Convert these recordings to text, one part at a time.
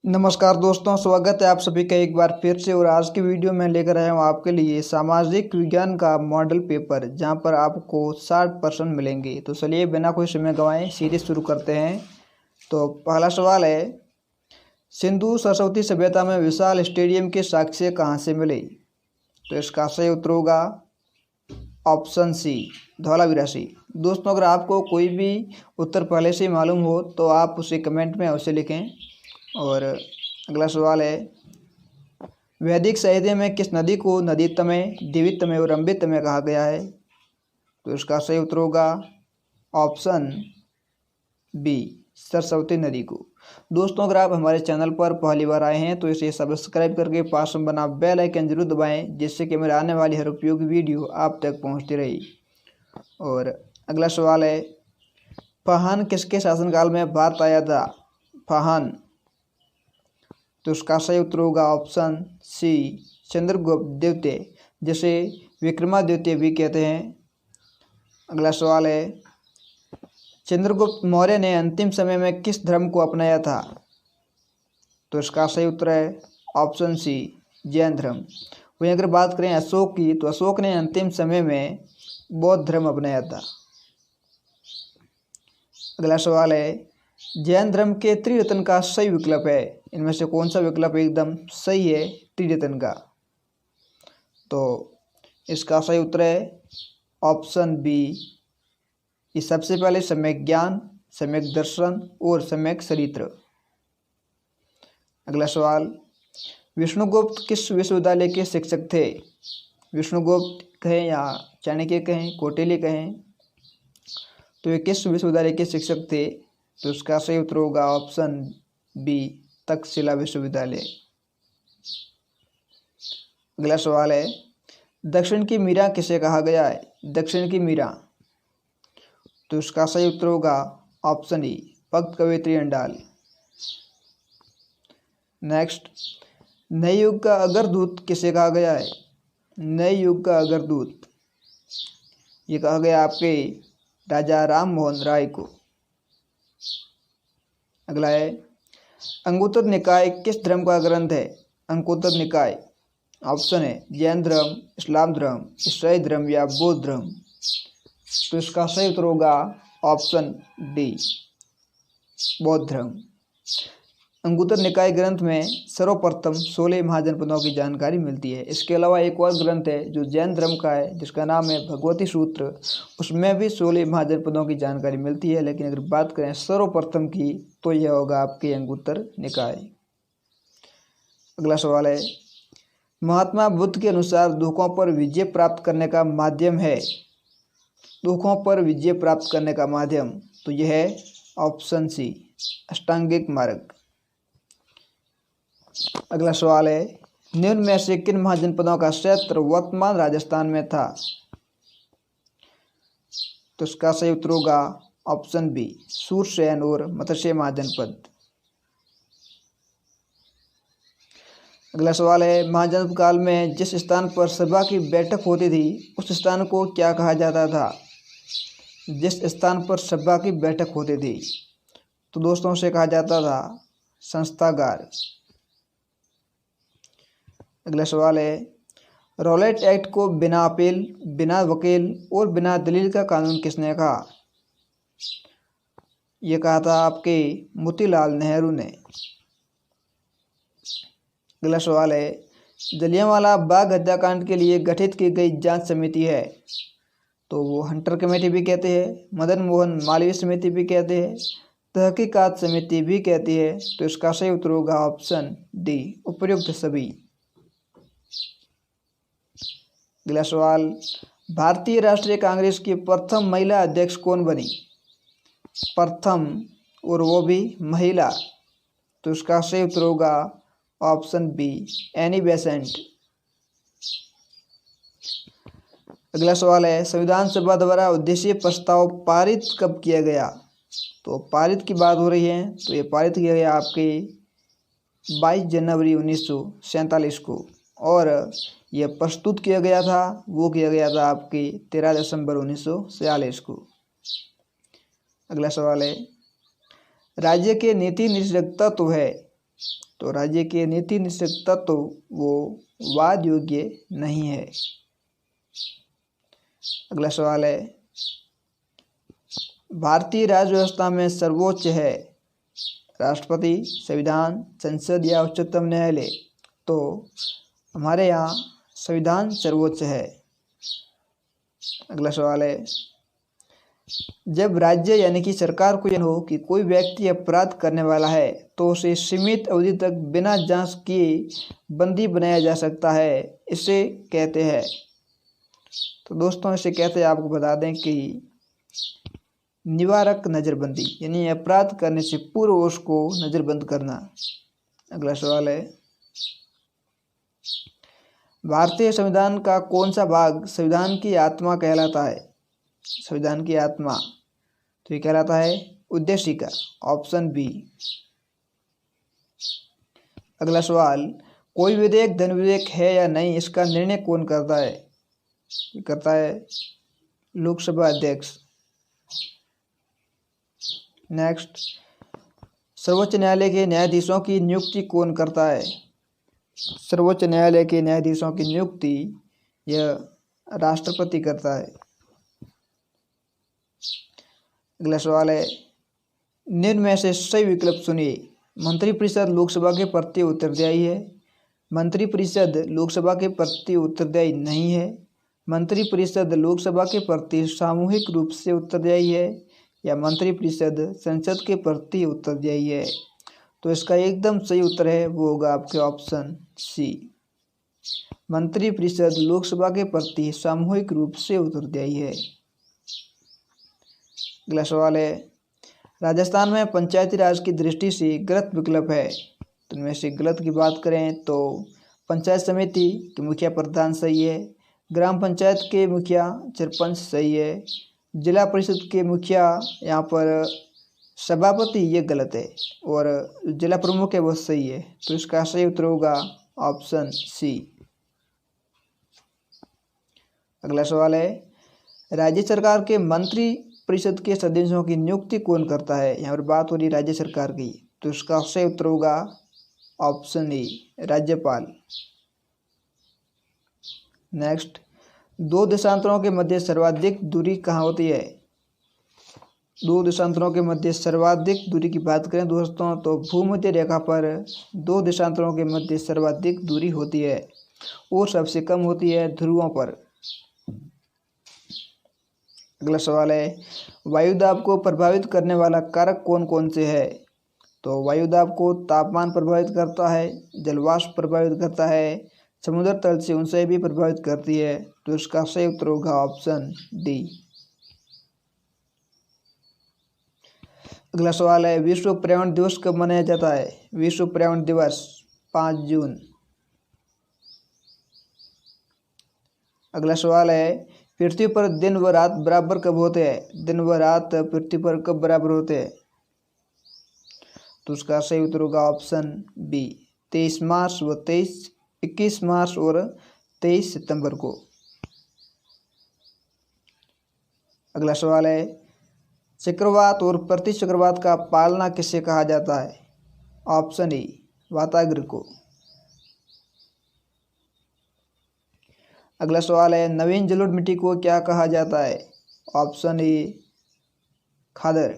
नमस्कार दोस्तों, स्वागत है आप सभी का एक बार फिर से। और आज की वीडियो में लेकर आया हूँ आपके लिए सामाजिक विज्ञान का मॉडल पेपर, जहां पर आपको 60% मिलेंगे। तो चलिए बिना कोई समय गंवाए सीधे शुरू करते हैं। तो पहला सवाल है, सिंधु सरस्वती सभ्यता में विशाल स्टेडियम के साक्ष्य कहाँ से मिले? तो इसका सही उत्तर होगा ऑप्शन सी, धौलावीरासी। दोस्तों, अगर आपको कोई भी उत्तर पहले से ही मालूम हो तो आप उसे कमेंट में अवश्य लिखें। और अगला सवाल है, वैदिक साहित्य में किस नदी को नदीतमय, दिवितमय और अमृतमय कहा गया है? तो इसका सही उत्तर होगा ऑप्शन बी, सरस्वती नदी को। दोस्तों, अगर आप हमारे चैनल पर पहली बार आए हैं तो इसे सब्सक्राइब करके पास में बना बेल आइकन जरूर दबाएं, जिससे कि मेरे आने वाली हर उपयोगी वीडियो आप तक पहुंचती रही। और अगला सवाल है, फाहन किसके शासनकाल में भारत आया था? फाहन। तो उसका सही उत्तर होगा ऑप्शन सी, चंद्रगुप्त द्वितीय, जिसे विक्रमादित्य भी कहते हैं। अगला सवाल है, चंद्रगुप्त मौर्य ने अंतिम समय में किस धर्म को अपनाया था? तो इसका सही उत्तर है ऑप्शन सी, जैन धर्म। वहीं अगर बात करें अशोक की, तो अशोक ने अंतिम समय में बौद्ध धर्म अपनाया था। अगला सवाल है, जैन धर्म के त्रिरत्न का सही विकल्प है, इनमें से कौन सा विकल्प एकदम सही है त्रिरत्न का? तो इसका सही उत्तर है ऑप्शन बी, ये सबसे पहले सम्यक ज्ञान, सम्यक दर्शन और सम्यक चरित्र। अगला सवाल, विष्णुगुप्त किस विश्वविद्यालय के शिक्षक थे? विष्णुगुप्त कहें या चाणक्य कहें, कौटिल्य कहें, तो ये किस विश्वविद्यालय के शिक्षक थे? तो इसका सही उत्तर होगा ऑप्शन बी, तक्षशिला विश्वविद्यालय। अगला सवाल है, दक्षिण की मीरा किसे कहा गया है? दक्षिण की मीरा। तो इसका सही उत्तर होगा ऑप्शन ई, भक्त कवयित्री अंडाल। नेक्स्ट, नए युग का अग्रदूत किसे कहा गया है? नए युग का अग्रदूत ये कहा गया आपके राजा राम मोहन राय को। अगला है, अंगुत्तर निकाय किस धर्म का ग्रंथ है? अंगुत्तर निकाय। ऑप्शन है जैन धर्म, इस्लाम धर्म, ईसाई धर्म या बौद्ध धर्म। तो इसका सही उत्तर होगा ऑप्शन डी, बौद्ध धर्म। अंगुत्तर निकाय ग्रंथ में सर्वप्रथम 16 महाजनपदों की जानकारी मिलती है। इसके अलावा एक और ग्रंथ है जो जैन धर्म का है, जिसका नाम है भगवती सूत्र, उसमें भी 16 महाजनपदों की जानकारी मिलती है। लेकिन अगर बात करें सर्वप्रथम की, तो यह होगा आपके अंगुत्तर निकाय। अगला सवाल है, महात्मा बुद्ध के अनुसार दुखों पर विजय प्राप्त करने का माध्यम है? दुखों पर विजय प्राप्त करने का माध्यम, तो यह है ऑप्शन सी, अष्टांगिक मार्ग। अगला सवाल है, निम्न में से किन महाजनपदों का क्षेत्र वर्तमान राजस्थान में था? तो इसका सही उत्तर होगा ऑप्शन बी, सूरसेन और मत्स्य महाजनपद। अगला सवाल है, महाजनपद काल में जिस स्थान पर सभा की बैठक होती थी उस स्थान को क्या कहा जाता था? जिस स्थान पर सभा की बैठक होती थी, तो दोस्तों से कहा जाता था संस्थागार। अगला सवाल है, रॉलेट एक्ट को बिना अपील, बिना वकील और बिना दलील का कानून किसने कहा? यह कहा था आपके मोतीलाल नेहरू ने। अगला सवाल है, जलियांवाला बाग हत्याकांड के लिए गठित की गई जांच समिति है, तो वो हंटर कमेटी भी कहते हैं, मदन मोहन मालवीय समिति भी कहते हैं, तहकीकात समिति भी कहती है। तो इसका सही उत्तर होगा ऑप्शन डी, उपयुक्त सभी। अगला सवाल, भारतीय राष्ट्रीय कांग्रेस की प्रथम महिला अध्यक्ष कौन बनी? प्रथम, और वो भी महिला। तो इसका सही उत्तर होगा ऑप्शन बी, एनी बेसेंट। अगला सवाल है, संविधान सभा द्वारा उद्देश्य प्रस्ताव पारित कब किया गया? तो पारित की बात हो रही है, तो ये पारित किया गया आपके 22 जनवरी 1947 को। और यह प्रस्तुत किया गया था, वो किया गया था आपके 13 दिसंबर 1946 को। अगला सवाल है, राज्य के नीति निर्देशक तत्व है, तो राज्य के नीति निश्चित तत्व वो वाद योग्य नहीं है। अगला सवाल है, भारतीय राज्य व्यवस्था में सर्वोच्च है राष्ट्रपति, संविधान, संसद या उच्चतम न्यायालय? तो हमारे यहाँ संविधान सर्वोच्च है। अगला सवाल है, जब राज्य यानी कि सरकार को यह हो कि कोई व्यक्ति अपराध करने वाला है तो उसे सीमित अवधि तक बिना जांच किए बंदी बनाया जा सकता है, इसे कहते हैं? तो दोस्तों इसे कहते हैं, आपको बता दें कि निवारक नज़रबंदी, यानी अपराध करने से पूर्व उसको नज़रबंद करना। अगला सवाल है, भारतीय संविधान का कौन सा भाग संविधान की आत्मा कहलाता है? संविधान की आत्मा, तो ये कहलाता है उद्देशिका, ऑप्शन बी। अगला सवाल, कोई विधेयक धन विधेयक है या नहीं, इसका निर्णय कौन करता है? ये करता है लोकसभा अध्यक्ष। नेक्स्ट, सर्वोच्च न्यायालय के न्यायाधीशों की नियुक्ति कौन करता है? सर्वोच्च न्यायालय के न्यायाधीशों की नियुक्ति यह राष्ट्रपति करता है। अगला सवाल है, निम्न में से सही विकल्प चुनिए। मंत्रिपरिषद लोकसभा के प्रति उत्तरदायी है, मंत्रिपरिषद लोकसभा के प्रति उत्तरदायी नहीं है, मंत्रिपरिषद लोकसभा के प्रति सामूहिक रूप से उत्तरदायी है, या मंत्रिपरिषद संसद के प्रति उत्तरदायी है? तो इसका एकदम सही उत्तर है वो होगा आपके ऑप्शन सी, मंत्रिपरिषद लोकसभा के प्रति सामूहिक रूप से उत्तरदायी है। अगला सवाल है, राजस्थान में पंचायती राज की दृष्टि से गलत विकल्प है, तो इनमें से गलत की बात करें तो पंचायत समिति के मुखिया प्रधान सही है, ग्राम पंचायत के मुखिया सरपंच सही है, जिला परिषद के मुखिया यहाँ पर सभापति ये गलत है, और जिला प्रमुख है वो सही है। तो इसका सही उत्तर होगा ऑप्शन सी। अगला सवाल है, राज्य सरकार के मंत्री परिषद के सदस्यों की नियुक्ति कौन करता है? यहाँ पर बात हो रही राज्य सरकार की, तो इसका सही उत्तर होगा ऑप्शन ए, राज्यपाल। नेक्स्ट, दो देशांतरों के मध्य सर्वाधिक दूरी कहाँ होती है? दो देशांतरों के मध्य सर्वाधिक दूरी की बात करें दोस्तों तो भूमध्य रेखा पर दो देशांतरों के मध्य सर्वाधिक दूरी होती है, और सबसे कम होती है ध्रुवों पर। अगला सवाल है, वायुदाब को प्रभावित करने वाला कारक कौन कौन से है? तो वायुदाब को तापमान प्रभावित करता है, जलवाष्प प्रभावित करता है, समुद्र तल से ऊंचाई भी प्रभावित करती है। तो इसका सही उत्तर होगा ऑप्शन डी। अगला सवाल है, विश्व पर्यावरण दिवस कब मनाया जाता है? विश्व पर्यावरण दिवस 5 जून। अगला सवाल है, पृथ्वी पर दिन व रात बराबर कब होते हैं? दिन व रात पृथ्वी पर कब बराबर होते हैं? तो उसका सही उत्तर होगा ऑप्शन बी, 23 मार्च व 21 मार्च और 23 सितंबर को। अगला सवाल है, चक्रवात और प्रति चक्रवात का पालना किसे कहा जाता है? ऑप्शन ए, वाताग्र को। अगला सवाल है, नवीन जलोढ़ मिट्टी को क्या कहा जाता है? ऑप्शन ए, खादर।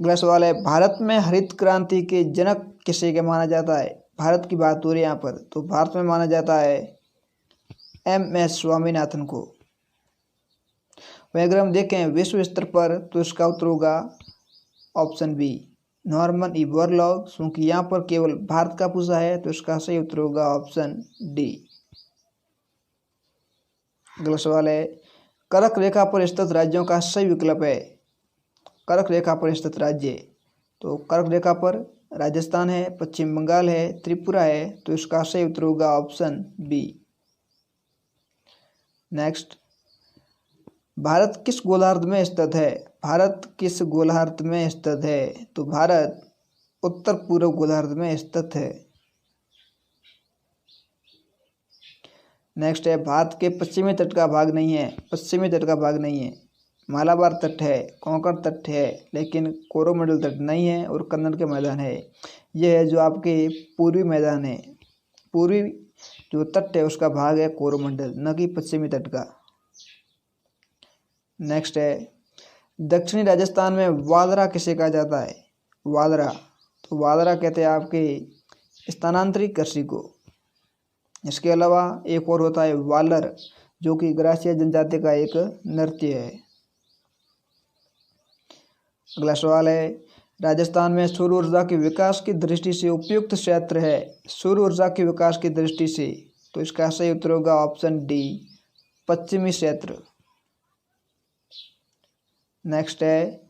अगला सवाल है, भारत में हरित क्रांति के जनक किसे के माना जाता है? भारत की बात हो रही है यहाँ पर, तो भारत में माना जाता है MS स्वामीनाथन को। वहीं अगर हम देखें विश्व स्तर पर तो इसका उत्तर होगा option B, Norman E Borlaug, क्योंकि यहाँ पर केवल भारत का पूछा है, तो इसका सही उत्तर होगा ऑप्शन डी। अगला सवाल है, कर्क रेखा पर स्थित राज्यों का सही विकल्प है? कर्क रेखा पर स्थित राज्य, तो कर्क रेखा पर राजस्थान है, पश्चिम बंगाल है, त्रिपुरा है, तो इसका सही उत्तर होगा ऑप्शन बी। नेक्स्ट, भारत किस गोलार्ध में स्थित है? भारत किस गोलार्ध में स्थित है? तो भारत उत्तर पूर्व गोलार्ध में स्थित है। नेक्स्ट है, भारत के पश्चिमी तट का भाग नहीं है, पश्चिमी तट का भाग नहीं है, मालाबार तट है, कोंकण तट है, लेकिन कोरोमंडल तट नहीं है और कन्नड़ के मैदान है। यह है जो आपके पूर्वी मैदान है, पूर्वी जो तट है उसका भाग है कोरोमंडल, न कि पश्चिमी तट का। नेक्स्ट है दक्षिणी राजस्थान में वादरा किसे कहा जाता है? वादरा, तो वादरा कहते हैं आपके स्थानांतरित कृषि को। इसके अलावा एक और होता है वालर, जो कि ग्रासीय जनजाति का एक नृत्य है। अगला सवाल है राजस्थान में सौर ऊर्जा के विकास की दृष्टि से उपयुक्त क्षेत्र है। सौर ऊर्जा के विकास की दृष्टि से, तो इसका सही उत्तर होगा ऑप्शन डी, पश्चिमी क्षेत्र। नेक्स्ट है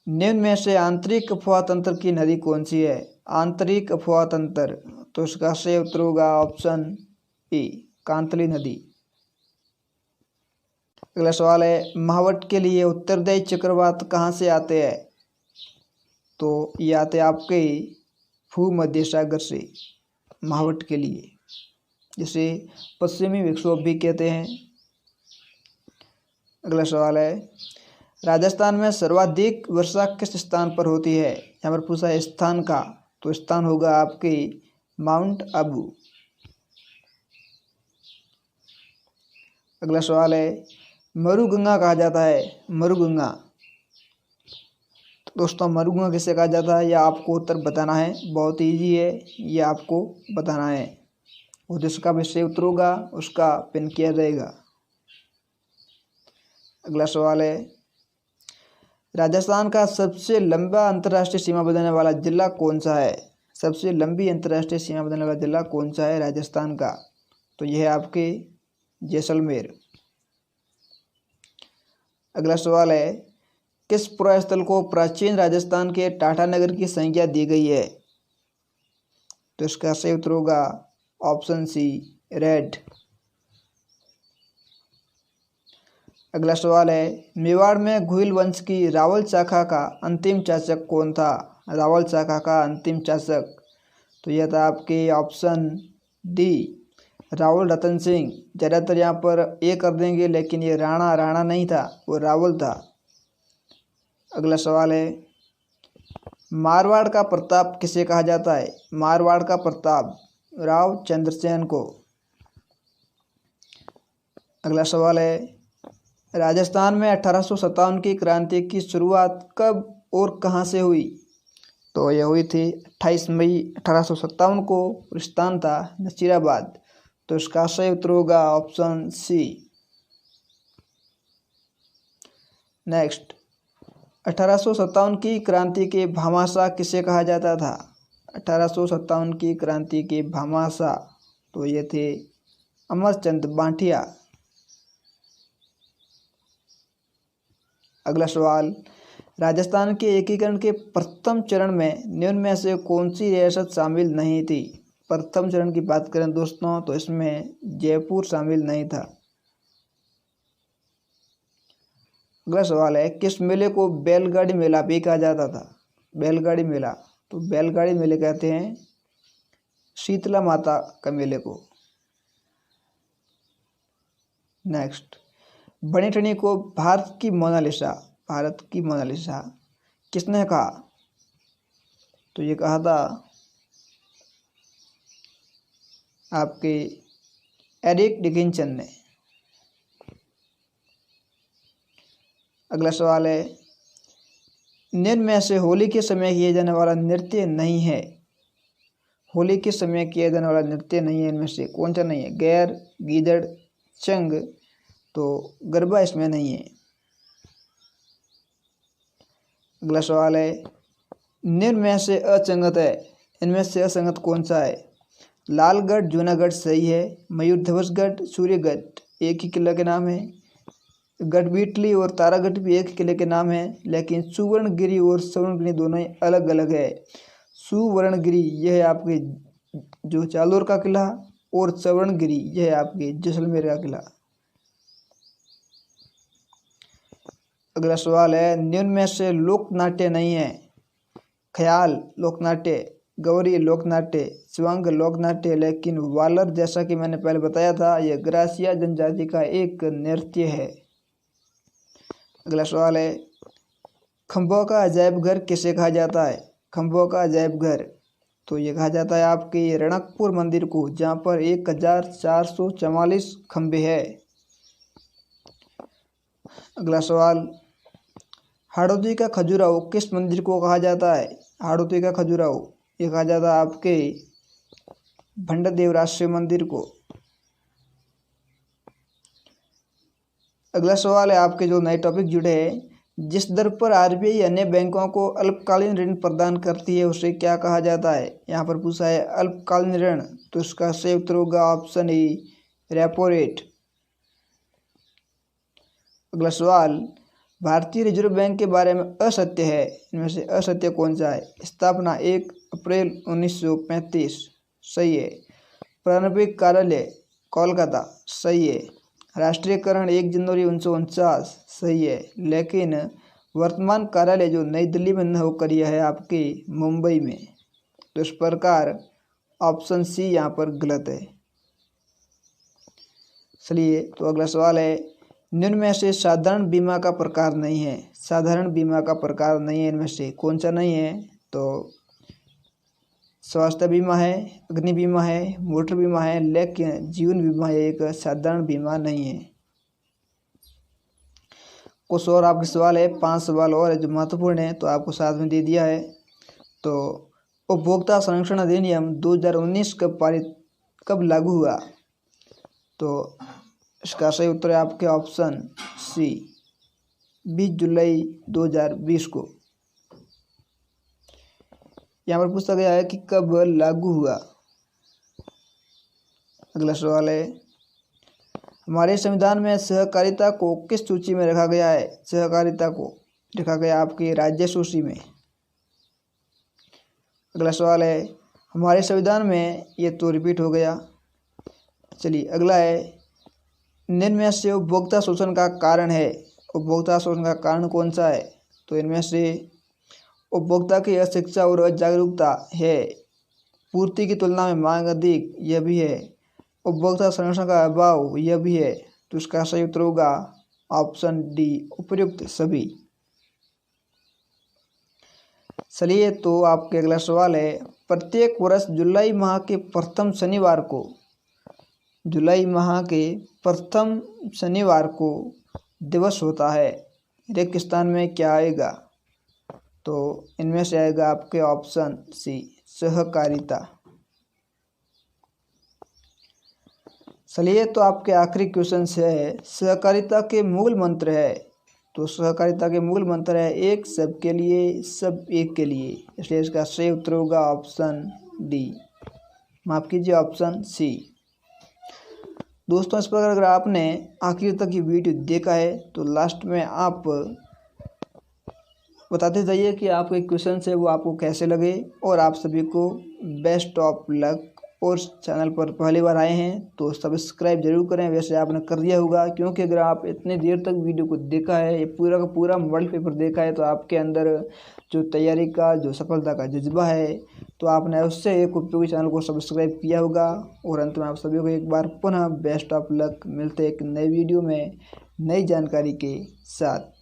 निम्न में से आंतरिक अफवाह तंत्र की नदी कौन सी है? आंतरिक अफवाह तंत्र, तो इसका सही उत्तर होगा ऑप्शन ए, कांतली नदी। अगला सवाल है महावट के लिए उत्तरदायी चक्रवात कहाँ से आते हैं? तो ये आते हैं आपके भूमध्य सागर से महावट के लिए, जिसे पश्चिमी विक्षोभ भी कहते हैं। अगला सवाल है राजस्थान में सर्वाधिक वर्षा किस स्थान पर होती है? यहाँ पर पूछा है स्थान का, तो स्थान होगा आपके माउंट आबू। अगला सवाल है मरुगंगा कहा जाता है? मरुगंगा, तो दोस्तों मरुगंगा किसे कहा जाता है यह आपको उत्तर बताना है, बहुत ईजी है, यह आपको बताना है और जिसका भी सही उत्तर होगा उसका पिन किया जाएगा। अगला सवाल है राजस्थान का सबसे लंबा अंतर्राष्ट्रीय सीमा बनाने वाला जिला कौन सा है? सबसे लंबी अंतर्राष्ट्रीय सीमा बनाने वाला जिला कौन सा है राजस्थान का? तो यह है आपके जैसलमेर। अगला सवाल है किस पुरास्थल को प्राचीन राजस्थान के टाटा नगर की संज्ञा दी गई है? तो इसका सही उत्तर होगा ऑप्शन सी, रेड। अगला सवाल है मेवाड़ में घुइल वंश की रावल शाखा का अंतिम शासक कौन था? रावल शाखा का अंतिम शासक, तो यह था आपके ऑप्शन डी, रावल रतन सिंह। ज़्यादातर यहाँ पर ए कर देंगे, लेकिन ये राणा नहीं था, वो रावल था। अगला सवाल है मारवाड़ का प्रताप किसे कहा जाता है? मारवाड़ का प्रताप राव चंद्रसेन को। अगला सवाल है राजस्थान में 1857 की क्रांति की शुरुआत कब और कहां से हुई? तो यह हुई थी 28 मई 1857 को, स्थान था नसीराबाद। तो इसका सही उत्तर होगा ऑप्शन सी। नेक्स्ट 1857 की क्रांति के भामाशाह किसे कहा जाता था? 1857 की क्रांति के भामाशाह, तो ये थे अमरचंद बांटिया। अगला सवाल राजस्थान के एकीकरण के प्रथम चरण में निम्न में से कौन सी रियासत शामिल नहीं थी? प्रथम चरण की बात करें दोस्तों तो इसमें जयपुर शामिल नहीं था। अगला सवाल है किस मेले को बैलगाड़ी मेला भी कहा जाता था? बैलगाड़ी मेला, तो बैलगाड़ी मेले कहते हैं शीतला माता का मेले को। नेक्स्ट बनी ठनी को भारत की मोनालिसा किसने कहा? तो ये कहा था आपके एरिक डिकिंसन ने। अगला सवाल है निम्न में से होली के समय किए जाने वाला नृत्य नहीं है? होली के समय किया जाने वाला नृत्य नहीं है, इनमें से कौन सा नहीं है? गैर, गीदड़, चंग, तो गरबा इसमें नहीं है। अगला सवाल है निम्न में से असंगत है, इनमें से असंगत कौन सा है? लालगढ़ जूनागढ़ सही है, मयूरध्वजगढ़ सूर्यगढ़ एक ही किला के नाम है, गढ़बीटली और तारागढ़ भी एक किले के नाम है, लेकिन सुवर्णगिरी और स्वर्णगिरी दोनों अलग अलग है। सुवर्णगिरी यह है आपके जो जालोर का किला और स्वर्णगिरी यह है आपके जैसलमेर का किला। अगला सवाल है निम्न में से लोक नाट्य नहीं है? ख्याल लोक नाट्य, गौरी लोक नाट्य, स्वंग लोक नाट्य, लेकिन वालर जैसा कि मैंने पहले बताया था यह ग्रासिया जनजाति का एक नृत्य है। अगला सवाल है, खंभों का अजायब घर किसे कहा जाता है? खंभों का अजायब घर, तो ये कहा जाता है आपके रणकपुर मंदिर को, जहाँ पर 1444 खंभे हैं। अगला सवाल, हाड़ौती का खजुराहो किस मंदिर को कहा जाता है? हाड़ौती का खजुराहो ये कहा जाता है आपके भंडारदेवरा शिव मंदिर को। अगला सवाल है आपके जो नए टॉपिक जुड़े हैं, जिस दर पर आरबीआई अन्य बैंकों को अल्पकालीन ऋण प्रदान करती है उसे क्या कहा जाता है? यहाँ पर पूछा है अल्पकालीन ऋण, तो इसका सही उत्तर होगा ऑप्शन ए रेपो रेट। अगला सवाल, भारतीय रिजर्व बैंक के बारे में असत्य है, इनमें से असत्य कौन सा है? स्थापना 1 अप्रैल 1935, सही है। प्रारंभिक कार्यालय कोलकाता, सही है। राष्ट्रीयकरण 1 जनवरी 1949, सही है। लेकिन वर्तमान कार्यालय जो नई दिल्ली में होकर यह है आपके मुंबई में, तो इस प्रकार ऑप्शन सी यहाँ पर गलत है। चलिए, तो अगला सवाल है, निम्न में से साधारण बीमा का प्रकार नहीं है। साधारण बीमा का प्रकार नहीं है, इनमें से कौन सा नहीं है? तो स्वास्थ्य बीमा है, अग्नि बीमा है, मोटर बीमा है, लेकिन जीवन बीमा एक साधारण बीमा नहीं है। कुछ और आपके सवाल है, 5 सवाल और है जो महत्वपूर्ण है, तो आपको साथ में दे दिया है। तो उपभोक्ता संरक्षण अधिनियम 2019 कब लागू हुआ? तो इसका सही उत्तर है आपके ऑप्शन सी 20 जुलाई 2020 को। यहाँ पर पूछा गया है कि कब लागू हुआ। अगला सवाल है, हमारे संविधान में सहकारिता को किस सूची में रखा गया है? सहकारिता को रखा गया आपकी राज्य सूची में। अगला सवाल है, हमारे संविधान में, ये तो रिपीट हो गया। चलिए, अगला है, निम्न में से उपभोक्ता शोषण का कारण है। उपभोक्ता शोषण का कारण कौन सा है? तो इनमें से उपभोक्ता की अशिक्षा और अजागरूकता है। पूर्ति की तुलना में मांग अधिक, यह भी है। उपभोक्ता संरक्षण का अभाव, यह भी है। तो इसका सही उत्तर होगा ऑप्शन डी उपयुक्त सभी। चलिए, तो आपके अगला सवाल है, प्रत्येक वर्ष जुलाई माह के प्रथम शनिवार को, जुलाई माह के प्रथम शनिवार को दिवस होता है। रिक्त स्थान में क्या आएगा? तो इनमें से आएगा आपके ऑप्शन सी सहकारिता। चलिए, तो आपके आखिरी क्वेश्चन से है, सहकारिता के मूल मंत्र है। तो सहकारिता के मूल मंत्र है एक सबके लिए, सब एक के लिए, इसलिए इसका सही उत्तर होगा ऑप्शन डी, माफ कीजिए ऑप्शन सी। दोस्तों, इस प्रकार अगर आपने आखिर तक ये वीडियो देखा है तो लास्ट में आप बताते जाइए कि आपके क्वेश्चन है वो आपको कैसे लगे। और आप सभी को बेस्ट ऑफ लक। और चैनल पर पहली बार आए हैं तो सब्सक्राइब जरूर करें, वैसे आपने कर दिया होगा, क्योंकि अगर आप इतनी देर तक वीडियो को देखा है, ये पूरा का पूरा मॉडल पेपर देखा है, तो आपके अंदर जो तैयारी का जो सफलता का जज्बा है, तो आपने उससे एक उपयोगी चैनल को सब्सक्राइब किया होगा। और अंत में आप सभी को एक बार पुनः बेस्ट ऑफ लक। मिलते एक नई वीडियो में नई जानकारी के साथ।